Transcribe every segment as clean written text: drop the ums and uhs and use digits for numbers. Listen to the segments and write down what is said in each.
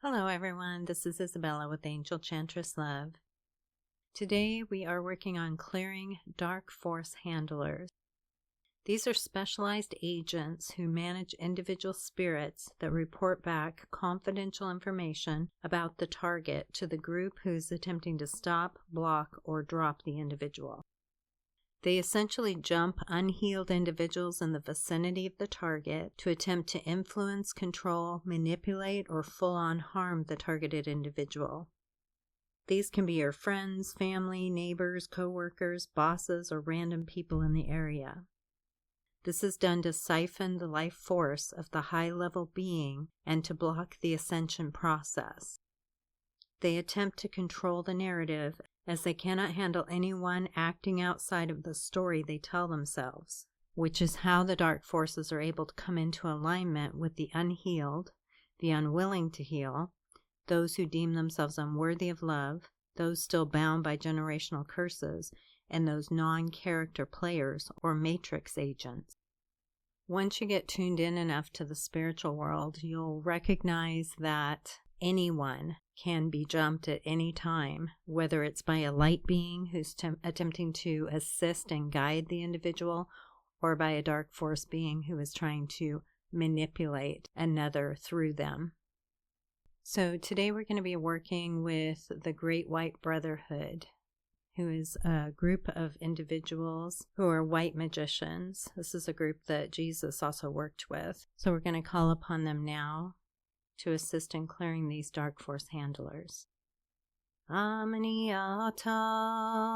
Hello everyone, this is Isabella with Angel Chantress Love. Today we are working on clearing dark force handlers. These are specialized agents who manage individual spirits that report back confidential information about the target to the group who's attempting to stop, block, or drop the individual. They essentially jump unhealed individuals in the vicinity of the target to attempt to influence, control, manipulate, or full-on harm the targeted individual. These can be your friends, family, neighbors, co-workers, bosses, or random people in the area. This is done to siphon the life force of the high-level being and to block the ascension process. They attempt to control the narrative as they cannot handle anyone acting outside of the story they tell themselves, which is how the dark forces are able to come into alignment with the unhealed, the unwilling to heal, those who deem themselves unworthy of love, those still bound by generational curses, and those non-character players or matrix agents. Once you get tuned in enough to the spiritual world, you'll recognize that anyone can be jumped at any time, whether it's by a light being who's attempting to assist and guide the individual, or by a dark force being who is trying to manipulate another through them. So today we're going to be working with the Great White Brotherhood, who is a group of individuals who are white magicians. This is a group that Jesus also worked with. So we're going to call upon them now to assist in clearing these dark force handlers. Amaniata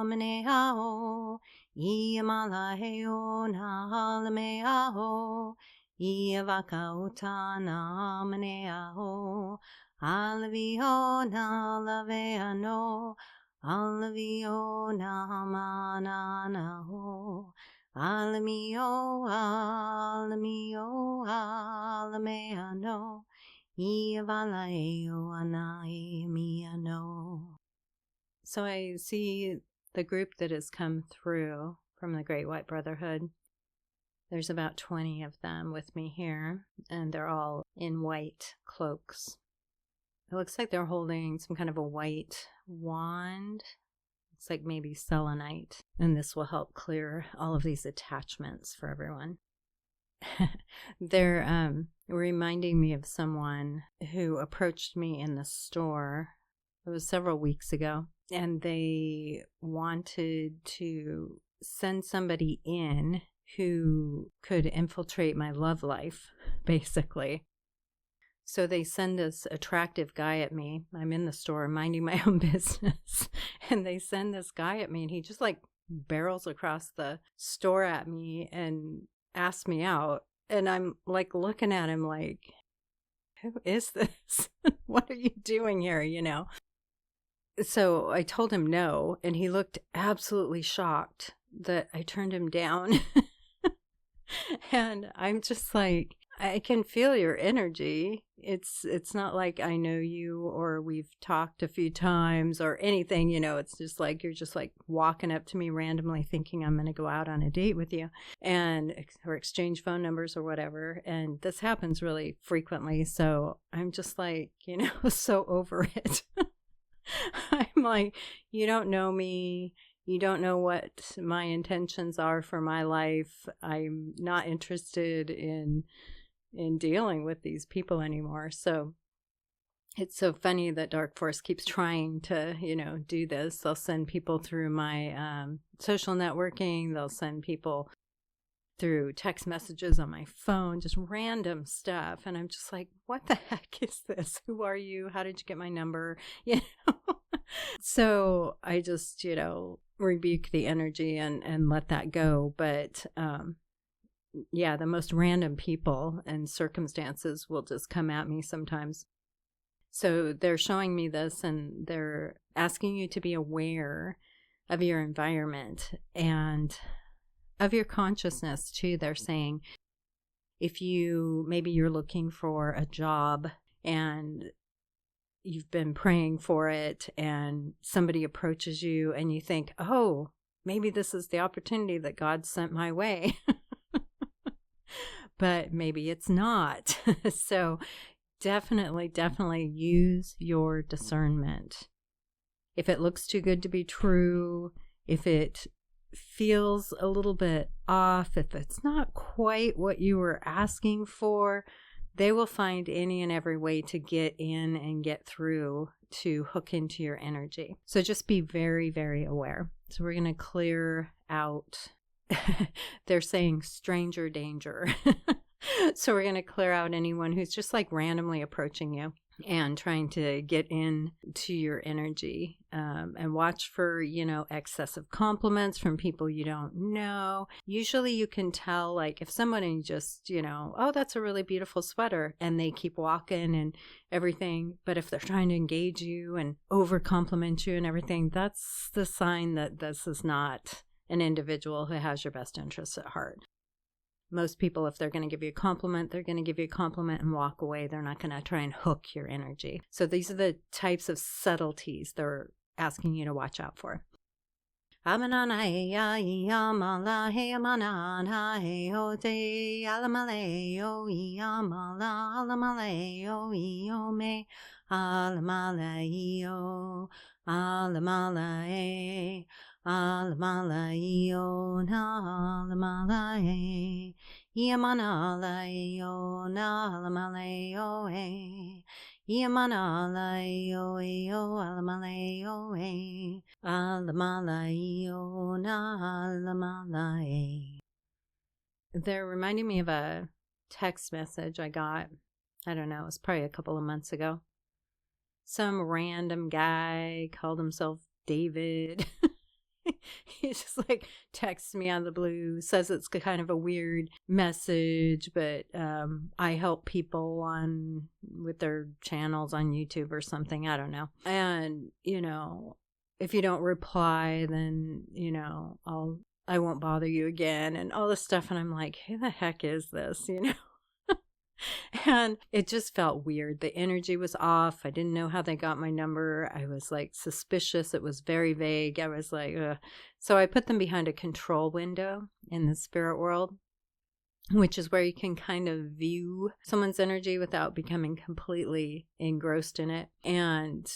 maneao, iamalaheo nahalameao, iavakaota namaneao, alavio nalaveano, alavio namananao, alamio, alamio, alameano, So I see the group that has come through from the Great White Brotherhood. There's about 20 of them with me here, and they're all in white cloaks. It looks like they're holding some kind of a white wand. Looks like maybe selenite, and this will help clear all of these attachments for everyone. They're reminding me of someone who approached me in the store. It was several weeks ago, and they wanted to send somebody in who could infiltrate my love life, basically. So they send this attractive guy at me. I'm in the store minding my own business, and they send this guy at me, and he just like barrels across the store at me and asked me out. And I'm like looking at him like, who is this? What are you doing here, you know? So I told him no, and he looked absolutely shocked that I turned him down. And I'm just like, I can feel your energy. It's not like I know you or we've talked a few times or anything, you know. It's just like you're just like walking up to me randomly thinking I'm going to go out on a date with you or exchange phone numbers or whatever. And this happens really frequently. So I'm just like, you know, so over it. I'm like, you don't know me. You don't know what my intentions are for my life. I'm not interested in dealing with these people anymore. So it's so funny that Dark Force keeps trying to, you know, do this. They'll send people through my social networking. They'll send people through text messages on my phone, just random stuff. And I'm just like, what the heck is this? Who are you? How did you get my number? You know? So I just, you know, rebuke the energy and let that go. But yeah, the most random people and circumstances will just come at me sometimes. So they're showing me this, and they're asking you to be aware of your environment and of your consciousness too. They're saying if maybe you're looking for a job and you've been praying for it, and somebody approaches you and you think, oh, maybe this is the opportunity that God sent my way. But maybe it's not. So definitely use your discernment. If it looks too good to be true, if it feels a little bit off, if it's not quite what you were asking for, they will find any and every way to get in and get through to hook into your energy. So just be very, very aware. So we're going to clear out, they're saying stranger danger. So we're going to clear out anyone who's just like randomly approaching you and trying to get in to your energy, and watch for, excessive compliments from people you don't know. Usually you can tell, like, if somebody just, oh, that's a really beautiful sweater, and they keep walking and everything. But if they're trying to engage you and over compliment you and everything, that's the sign that this is not an individual who has your best interests at heart. Most people, if they're going to give you a compliment, they're going to give you a compliment and walk away. They're not going to try and hook your energy. So these are the types of subtleties they're asking you to watch out for. Alamalayo na alamalae, Yamanalayo na alamalayo Yamanalayo alamalayo Alamalayo na alamalae. They're reminding me of a text message I got, I don't know, it was probably a couple of months ago. Some random guy called himself David. He just like texts me out of the blue, says it's kind of a weird message, but I help people with their channels on YouTube or something. I don't know. And, if you don't reply, then, I won't bother you again and all this stuff. And I'm like, who the heck is this, And it just felt weird. The energy was off. I didn't know how they got my number. I was like suspicious. It was very vague. I was like, ugh. So I put them behind a control window in the spirit world, which is where you can kind of view someone's energy without becoming completely engrossed in it. And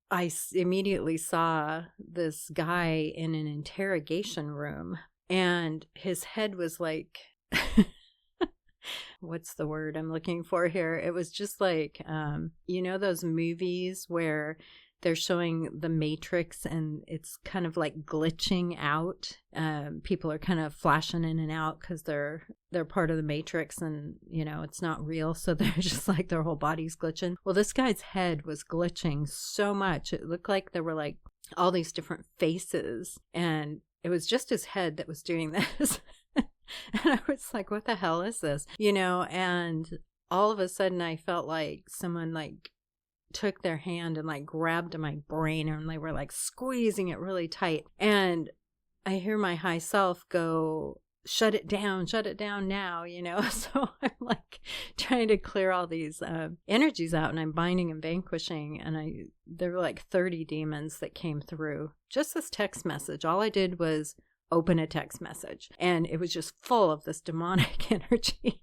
I immediately saw this guy in an interrogation room, and his head was like... what's the word I'm looking for here? It was just like, those movies where they're showing the Matrix and it's kind of like glitching out. People are kind of flashing in and out because they're part of the Matrix and, it's not real. So they're just like their whole body's glitching. Well, this guy's head was glitching so much. It looked like there were like all these different faces, and it was just his head that was doing this. And I was like, what the hell is this? And all of a sudden I felt like someone like took their hand and like grabbed my brain, and they were like squeezing it really tight. And I hear my high self go, shut it down now, So I'm like trying to clear all these energies out, and I'm binding and vanquishing. And there were like 30 demons that came through. Just this text message. All I did was open a text message, and it was just full of this demonic energy.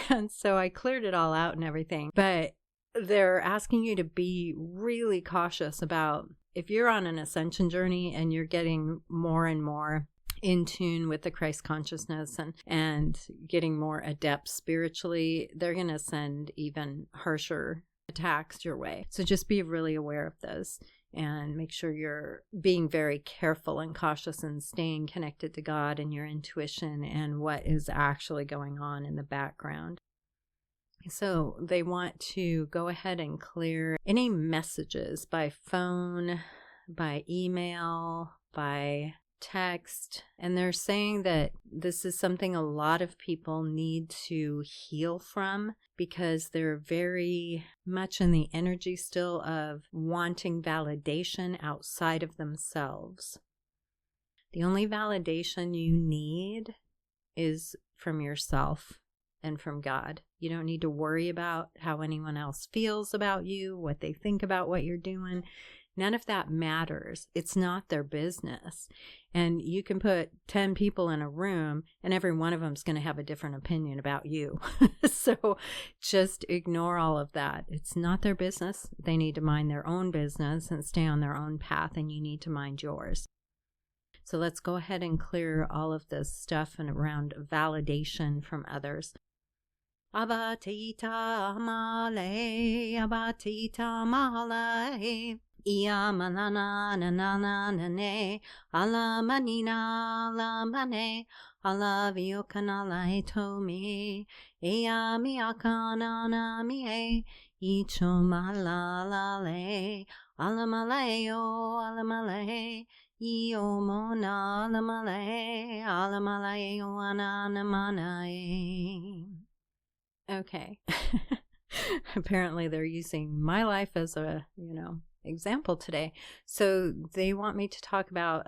And so I cleared it all out and everything. But they're asking you to be really cautious about if you're on an ascension journey and you're getting more and more in tune with the Christ consciousness and getting more adept spiritually, they're going to send even harsher attacks your way. So just be really aware of this. And make sure you're being very careful and cautious and staying connected to God and your intuition and what is actually going on in the background. So they want to go ahead and clear any messages by phone, by email, by text. And they're saying that this is something a lot of people need to heal from, because they're very much in the energy still of wanting validation outside of themselves. The only validation you need is from yourself and from God. You don't need to worry about how anyone else feels about you, what they think about what you're doing. None of that matters. It's not their business. And you can put 10 people in a room and every one of them is going to have a different opinion about you. So just ignore all of that. It's not their business. They need to mind their own business and stay on their own path, and you need to mind yours. So let's go ahead and clear all of this stuff and around validation from others. Abatita male, abatita male. Ia manana na na na na ne, ala manina la mane, ala viokanala etomi, ea miakana na mie, icho malalale, ala maleo, io mona ala maleo anana manae. Okay. Apparently they're using my life as a, example today. So they want me to talk about,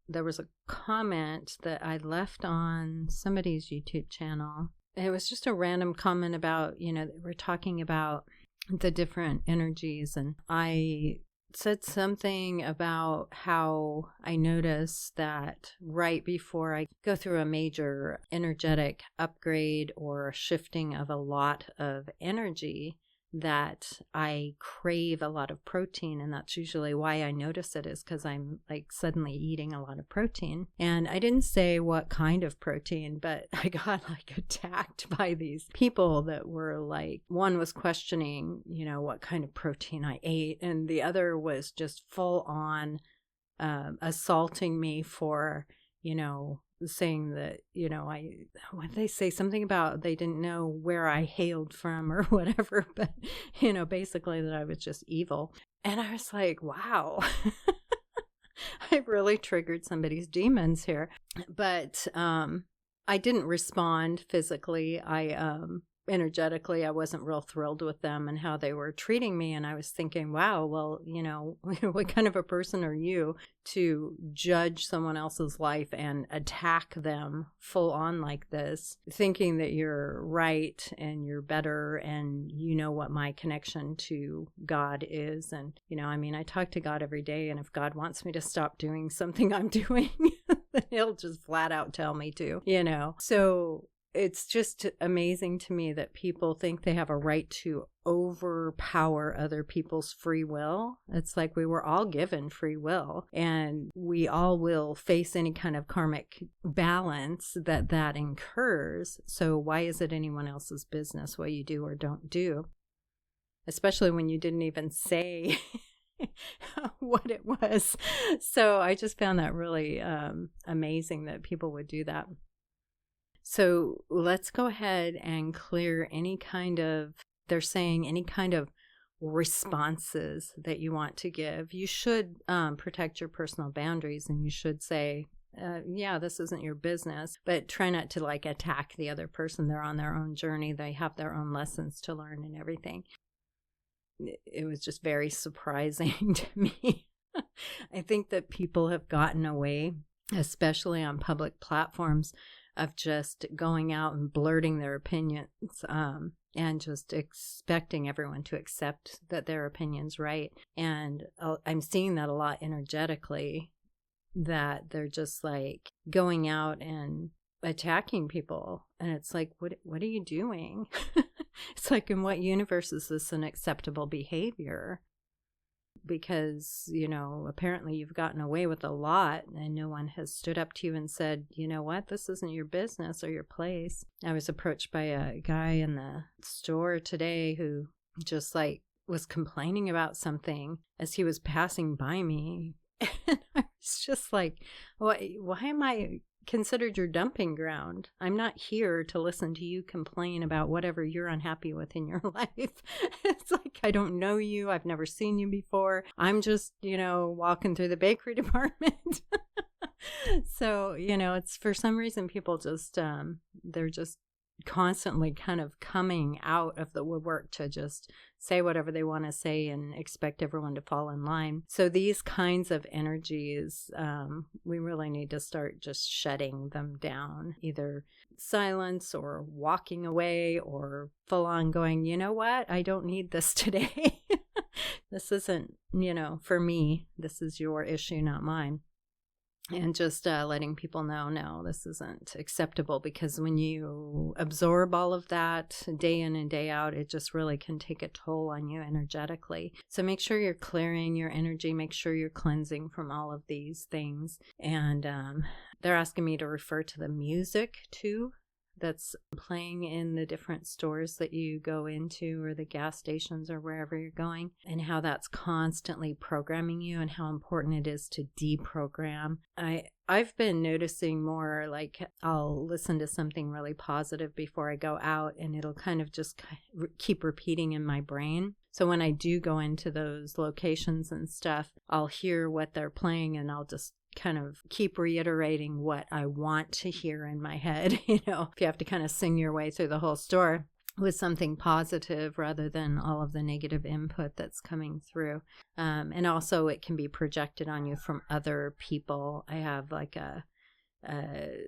there was a comment that I left on somebody's YouTube channel. It was just a random comment about, we're talking about the different energies, and I said something about how I notice that right before I go through a major energetic upgrade or shifting of a lot of energy, that I crave a lot of protein. And that's usually why I notice it, is because I'm like suddenly eating a lot of protein. And I didn't say what kind of protein, but I got like attacked by these people that were like, one was questioning, what kind of protein I ate. And the other was just full on assaulting me for, saying that, when they say something about they didn't know where I hailed from or whatever, but, basically that I was just evil. And I was like, wow, I really triggered somebody's demons here. But I didn't respond physically. Energetically, I wasn't real thrilled with them and how they were treating me. And I was thinking, wow, well, what kind of a person are you to judge someone else's life and attack them full on like this, thinking that you're right and you're better and you know what my connection to God is. And, I talk to God every day, and if God wants me to stop doing something I'm doing, then he'll just flat out tell me to, So it's just amazing to me that people think they have a right to overpower other people's free will. It's like we were all given free will, and we all will face any kind of karmic balance that incurs. So why is it anyone else's business what you do or don't do? Especially when you didn't even say what it was. So I just found that really amazing that people would do that. So let's go ahead and clear any kind of responses that you want to give. You should protect your personal boundaries, and you should say, this isn't your business, but try not to attack the other person. They're on their own journey. They have their own lessons to learn and everything. It was just very surprising to me. I think that people have gotten away, especially on public platforms, of just going out and blurting their opinions and just expecting everyone to accept that their opinion's right. And I'm seeing that a lot energetically, that they're just going out and attacking people. And it's like, what are you doing? It's like, in what universe is this an acceptable behavior? Because, apparently you've gotten away with a lot and no one has stood up to you and said, this isn't your business or your place. I was approached by a guy in the store today who just was complaining about something as he was passing by me. And I was just like, why am I considered your dumping ground? I'm not here to listen to you complain about whatever you're unhappy with in your life. It's like, I don't know you. I've never seen you before. I'm just, walking through the bakery department. So, it's for some reason people just, they're just constantly kind of coming out of the woodwork to just say whatever they want to say and expect everyone to fall in line. So these kinds of energies, we really need to start just shutting them down, either silence or walking away or full on going, you know what, I don't need this today. this isn't, for me, this is your issue, not mine. And just letting people know, no, this isn't acceptable, because when you absorb all of that day in and day out, it just really can take a toll on you energetically. So make sure you're clearing your energy, make sure you're cleansing from all of these things. And they're asking me to refer to the music too that's playing in the different stores that you go into, or the gas stations, or wherever you're going, and how that's constantly programming you, and how important it is to deprogram. I've been noticing more, like, I'll listen to something really positive before I go out, and it'll kind of just keep repeating in my brain. So when I do go into those locations and stuff, I'll hear what they're playing, and I'll just kind of keep reiterating what I want to hear in my head. If you have to kind of sing your way through the whole store with something positive rather than all of the negative input that's coming through. And also it can be projected on you from other people. I have like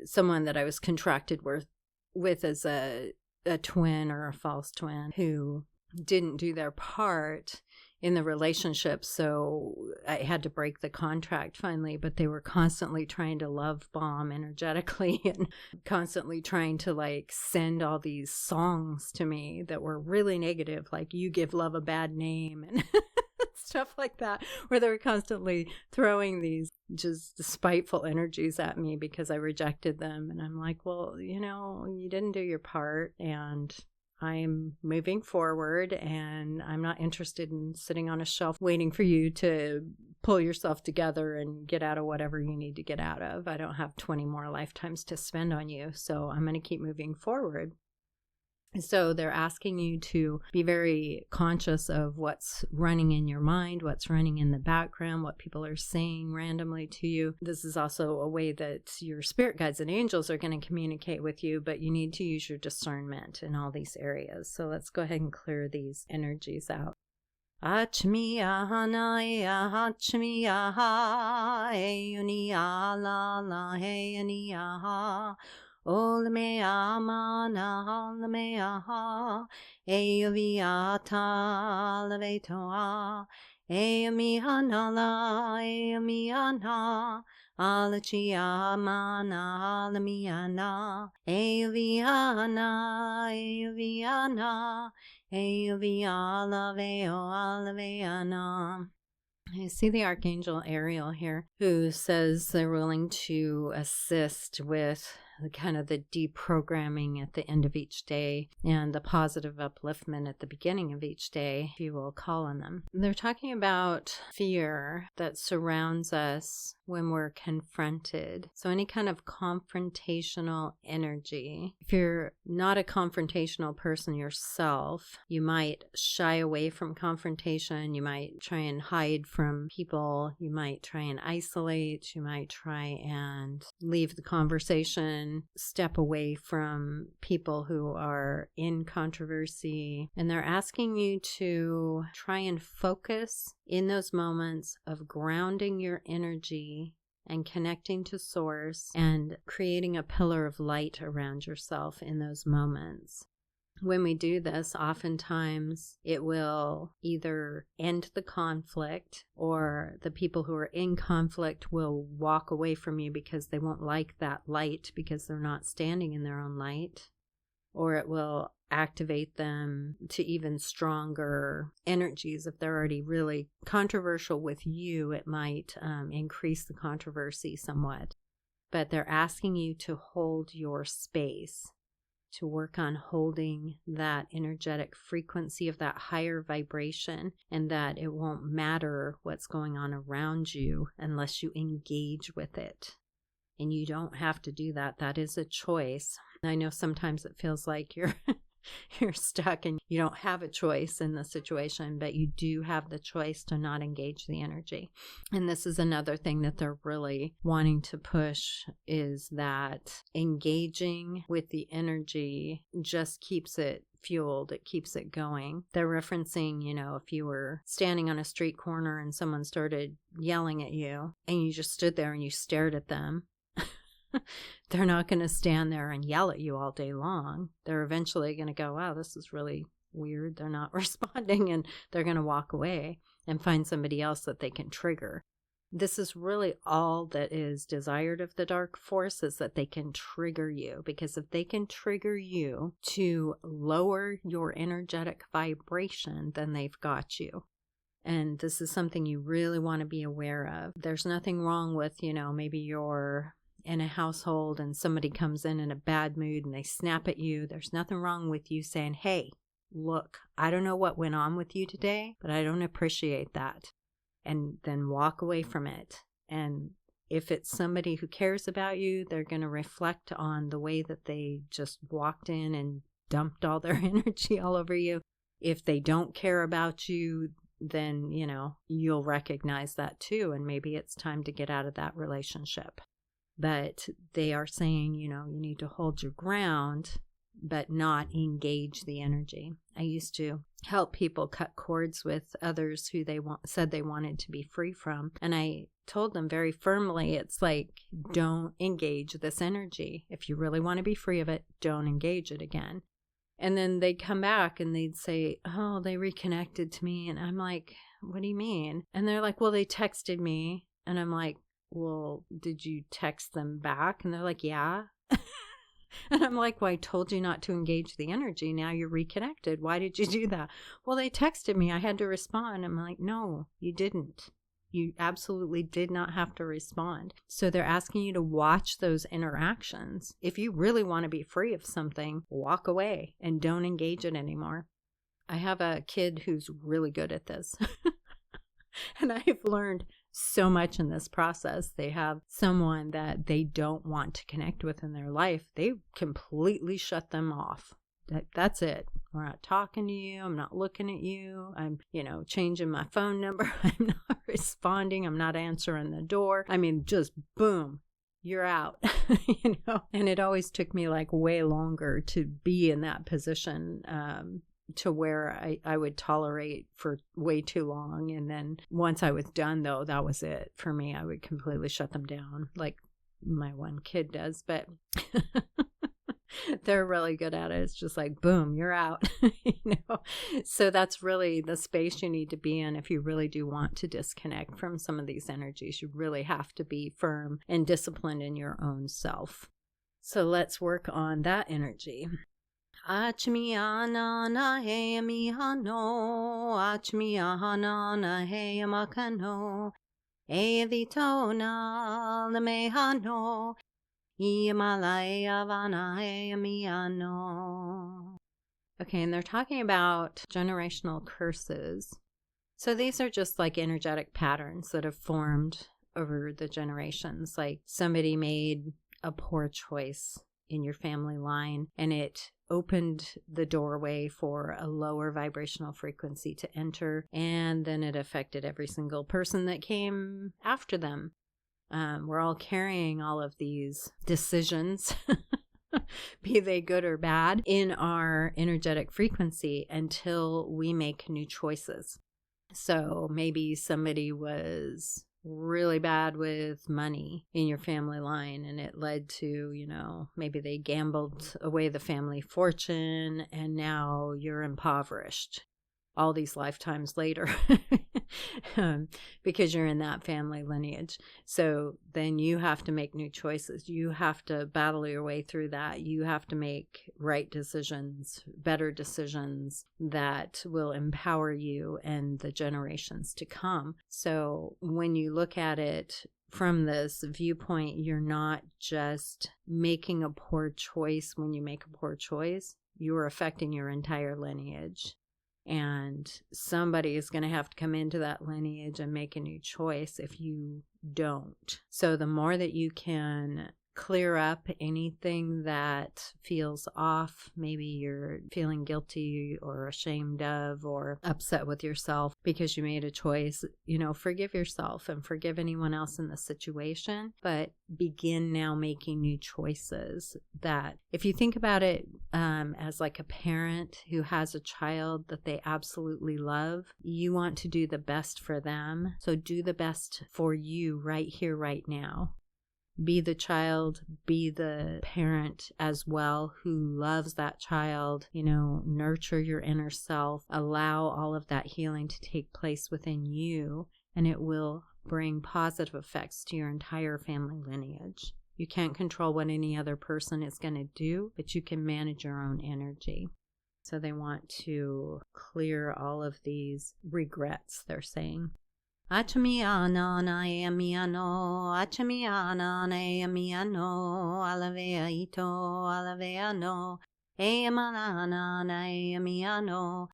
someone that I was contracted with as a twin or a false twin who didn't do their part in the relationship, so I had to break the contract finally, but they were constantly trying to love bomb energetically and constantly trying to like send all these songs to me that were really negative, like "you give love a bad name" and stuff like that, where they were constantly throwing these just spiteful energies at me because I rejected them. And I'm like, well, you didn't do your part, and I'm moving forward, and I'm not interested in sitting on a shelf waiting for you to pull yourself together and get out of whatever you need to get out of. I don't have 20 more lifetimes to spend on you, so I'm going to keep moving forward. So they're asking you to be very conscious of what's running in your mind, what's running in the background, what people are saying randomly to you. This is also a way that your spirit guides and angels are going to communicate with you, but you need to use your discernment in all these areas. So let's go ahead and clear these energies out. Achmiya hanaya achmiya ha eyuniya la la heyuniya Olmea mana halmea ha eoviata levetoa eomihanala eomiana alachia mana alamiana eoviana eoviana eoviala veo alaveana. I see the Archangel Ariel here, who says they're willing to assist with kind of the deprogramming at the end of each day and the positive upliftment at the beginning of each day, if you will call on them. They're talking about fear that surrounds us when we're confronted. So any kind of confrontational energy. If you're not a confrontational person yourself, you might shy away from confrontation. You might try and hide from people. You might try and isolate. You might try and leave the conversation, step away from people who are in controversy. And they're asking you to try and focus in those moments of grounding your energy and connecting to source and creating a pillar of light around yourself in those moments. When we do this, oftentimes it will either end the conflict, or the people who are in conflict will walk away from you because they won't like that light because they're not standing in their own light, or it will activate them to even stronger energies. If they're already really controversial with you, it might increase the controversy somewhat. But they're asking you to hold your space, to work on holding that energetic frequency of that higher vibration, and that it won't matter what's going on around you unless you engage with it. And you don't have to do that. That is a choice. I know sometimes it feels like you're stuck and you don't have a choice in the situation, but you do have the choice to not engage the energy. And this is another thing that they're really wanting to push, is that engaging with the energy just keeps it fueled. It keeps it going. They're referencing, if you were standing on a street corner and someone started yelling at you and you just stood there and you stared at them, they're not going to stand there and yell at you all day long. They're eventually going to go, wow, this is really weird, they're not responding, and they're going to walk away and find somebody else that they can trigger. This is really all that is desired of the dark force, is that they can trigger you, because if they can trigger you to lower your energetic vibration, then they've got you. And this is something you really want to be aware of. There's nothing wrong with, maybe you're in a household and somebody comes in a bad mood and they snap at you. There's nothing wrong with you saying, hey, look, I don't know what went on with you today, but I don't appreciate that. And then walk away from it. And if it's somebody who cares about you, they're going to reflect on the way that they just walked in and dumped all their energy all over you. If they don't care about you, then, you'll recognize that too. And maybe it's time to get out of that relationship. But they are saying, you need to hold your ground, but not engage the energy. I used to help people cut cords with others who they said they wanted to be free from. And I told them very firmly, it's like, don't engage this energy. If you really want to be free of it, don't engage it again. And then they'd come back and they'd say, oh, they reconnected to me. And I'm like, what do you mean? And they're like, well, they texted me. And I'm like, well, did you text them back? And they're like, yeah. And I'm like, well, I told you not to engage the energy. Now you're reconnected. Why did you do that? Well, they texted me. I had to respond. I'm like, no, you didn't. You absolutely did not have to respond. So they're asking you to watch those interactions. If you really want to be free of something, walk away and don't engage it anymore. I have a kid who's really good at this. And I've learned so much in this process. They have someone that they don't want to connect with in their life. They completely shut them off. That's it. We're not talking to you. I'm not looking at you. I'm, changing my phone number. I'm not responding. I'm not answering the door. I mean, just boom, you're out, And it always took me like way longer to be in that position, to where I would tolerate for way too long. And then once I was done, though, that was it for me. I would completely shut them down like my one kid does. But they're really good at it. It's just like, boom, you're out. So that's really the space you need to be in if you really do want to disconnect from some of these energies. You really have to be firm and disciplined in your own self. So let's work on that energy. Achmiana na he mihano, achmiana na he makano, evito na lemehano, Himalaya vana he miano. Okay, and they're talking about generational curses. So these are just like energetic patterns that have formed over the generations. Like somebody made a poor choice in your family line, and it opened the doorway for a lower vibrational frequency to enter, and then it affected every single person that came after them. We're all carrying all of these decisions, be they good or bad, in our energetic frequency until we make new choices. So maybe somebody was really bad with money in your family line, and it led to, maybe they gambled away the family fortune, and now you're impoverished all these lifetimes later because you're in that family lineage. So then you have to make new choices. You have to battle your way through that. You have to make right decisions, better decisions that will empower you and the generations to come. So when you look at it from this viewpoint, you're not just making a poor choice when you make a poor choice. You're affecting your entire lineage. And somebody is going to have to come into that lineage and make a new choice if you don't. So the more that you can clear up anything that feels off, maybe you're feeling guilty or ashamed of or upset with yourself because you made a choice, forgive yourself and forgive anyone else in the situation, but begin now making new choices. That if you think about it as like a parent who has a child that they absolutely love, you want to do the best for them. So do the best for you right here, right now. be the child, be the parent as well who loves that child, nurture your inner self, allow all of that healing to take place within you, and it will bring positive effects to your entire family lineage. You can't control what any other person is going to do, but you can manage your own energy. So they want to clear all of these regrets, they're saying. Achamiana naemiano, achamiana naemiano, alavea ito, alavea no, eamanana naemiano,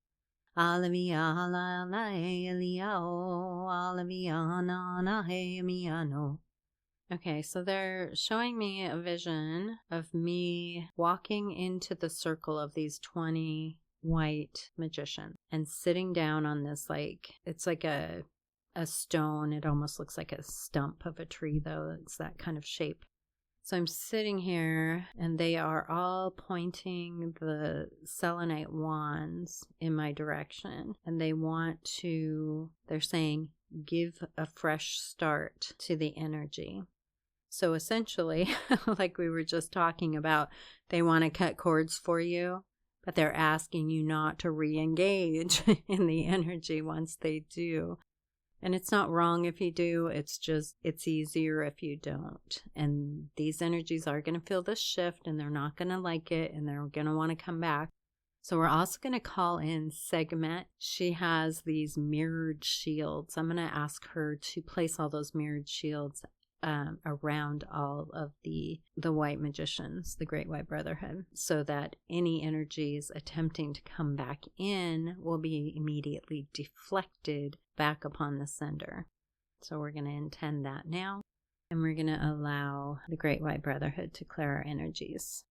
alaviala naeliao, alaviana naemiano. Okay, so they're showing me a vision of me walking into the circle of these 20 white magicians and sitting down on this, it's like a stone. It almost looks like a stump of a tree, though. It's that kind of shape. So I'm sitting here, and they are all pointing the selenite wands in my direction. And they're saying, give a fresh start to the energy. So essentially, like we were just talking about, they want to cut cords for you, but they're asking you not to re-engage in the energy once they do. And it's not wrong if you do, it's easier if you don't. And these energies are going to feel this shift, and they're not going to like it, and they're going to want to come back. So we're also going to call in Segment. She has these mirrored shields. I'm going to ask her to place all those mirrored shields around all of the white magicians, the Great White Brotherhood, so that any energies attempting to come back in will be immediately deflected back upon the sender. So we're going to intend that now, and we're going to allow the Great White Brotherhood to clear our energies.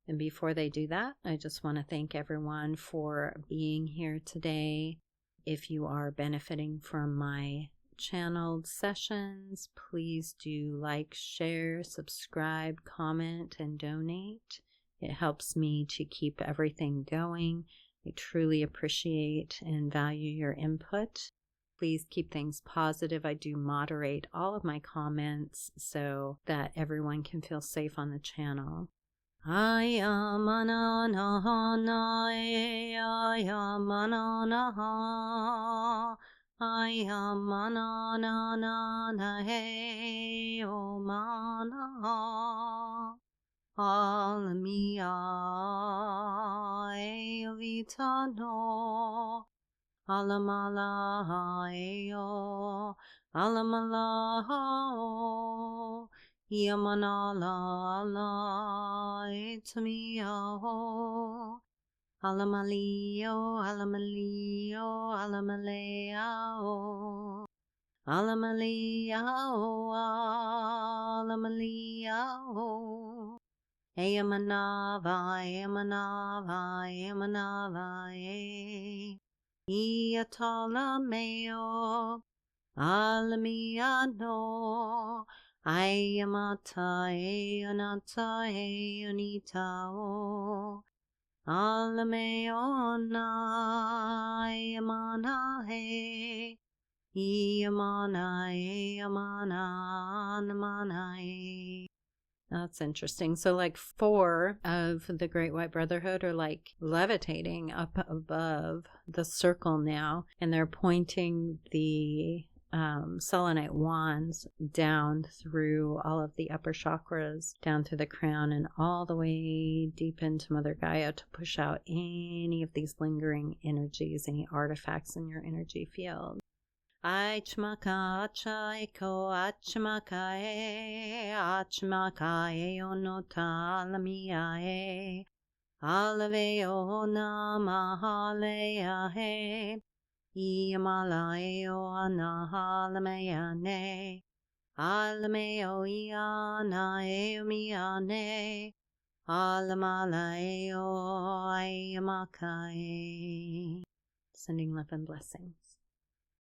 And before they do that, I just want to thank everyone for being here today. If you are benefiting from my channeled sessions, please do like, share, subscribe, comment, and donate. It helps me to keep everything going. I truly appreciate and value your input. Please keep things positive. I do moderate all of my comments so that everyone can feel safe on the channel. I am I am manana he o mana alamia e vitano alamala eo alamala o yamanala la etamia o Alamalio, alamalio, alamaleo, alamaleo, alamaleo. Eamanava, eamanava, eamanava, Iatalameo, alamiano, Ayamata, eanata, eanitao. Alameona yamana he yamana yamana he. That's interesting. So 4 of the Great White Brotherhood are levitating up above the circle now, and they're pointing the selenite wands down through all of the upper chakras, down through the crown, and all the way deep into Mother Gaia to push out any of these lingering energies, any artifacts in your energy field. Achmaka achaiko achmakae achmakae onota lamiae alaveo namahaleahe Iamaleo anahalameane, alameo iana eomiane, alamaleo iamakae. Sending love and blessings.